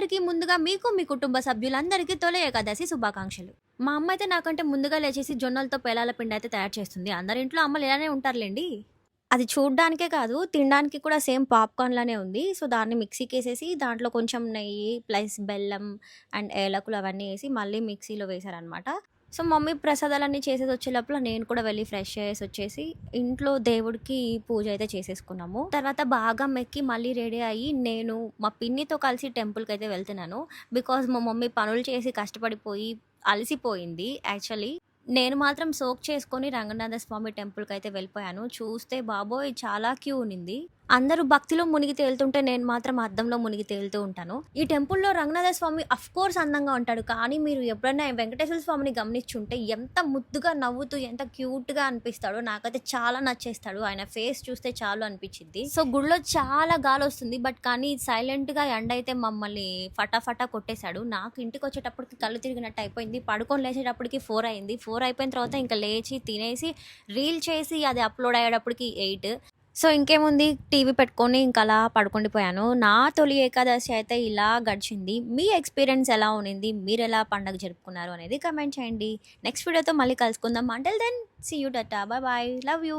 అందరికీ ముందుగా మీకు, మీ కుటుంబ సభ్యులందరికీ తొలి ఏకాదశి శుభాకాంక్షలు. మా అమ్మ అయితే నాకంటే ముందుగా లేచేసి జొన్నలతో పేలాల పిండయితే తయారు చేస్తుంది. అందరింట్లో అమ్మలు ఇలానే ఉంటారులెండి. అది చూడ్డానికే కాదు, తినడానికి కూడా సేమ్ పాప్‌కార్న్ లానే ఉంది. సో, దాన్ని మిక్సీకేసేసి దాంట్లో కొంచెం నెయ్యి ప్లస్ బెల్లం అండ్ ఏలకులు అవన్నీ ఏసి మళ్ళీ మిక్సీలో వేశారనమాట. సో, మమ్మీ ప్రసాదాలన్నీ చేసేసొచ్చే లోపల నేను కూడా వెళ్ళి ఫ్రెష్ అయ్యేసొచ్చేసి ఇంట్లో దేవుడికి పూజ అయితే చేసేసుకున్నాము. తర్వాత బాగా మెక్కి మళ్ళీ రెడీ అయ్యి నేను మా పిన్నితో కలిసి టెంపుల్‌కయితే వెళ్తున్నాను. బికాజ్ మా మమ్మీ పనులు చేసి కష్టపడిపోయి అలసిపోయింది యాక్చువల్లీ. నేను మాత్రం సోక్ చేసుకొని రంగనాథ స్వామి టెంపుల్‌కయితే వెళ్ళిపోయాను. చూస్తే బాబోయ్! చాలా క్యూ ఉన్నింది. అందరూ భక్తిలో మునిగి తేలుతుంటే నేను మాత్రం అద్దంలో మునిగి తేలుతూ ఉంటాను. ఈ టెంపుల్‌లో రంగనాథ స్వామి ఆఫ్‌కోర్స్ అందంగా ఉంటాడు. కానీ మీరు ఎప్పుడైనా వెంకటేశ్వర స్వామిని గమనించుంటే ఎంత ముద్దుగా నవ్వుతూ ఎంత క్యూట్‌గా అనిపిస్తాడో. నాకైతే చాలా నచ్చేస్తాడు. ఆయన ఫేస్ చూస్తే చాలు అనిపిచ్చిద్ది. సో, గుడిలో చాలా గాలొస్తుంది. కానీ సైలెంట్‌గా ఎండైతే మమ్మల్ని ఫటాఫటా కొట్టేశాడు. నాకు ఇంటికొచ్చేటప్పటికి కళ్ళు తిరిగినట్టు అయిపోయింది. పడుకొని లేచేటప్పటికి 4 అయింది. 4 అయిపోయిన తర్వాత ఇంక లేచి, తినేసి, రీల్ చేసి అది అప్‌లోడ్ అయ్యేటప్పటికి 8. సో, ఇంకేముంది టీవీ పెట్టుకొని ఇంకలా పడుకుండిపోయాను. నా తొలి ఏకాదశి అయితే ఇలా గడిచింది. మీ ఎక్స్‌పీరియన్స్ ఎలా ఉన్నింది? మీరెలా పండగ జరుపుకున్నారు అనేది కామెంట్ చేయండి. నెక్స్ట్ వీడియోతో మళ్ళీ కలుసుకుందాం. అంటిల్ దెన్ సీ యూ టాటా. Bye bye. Love you.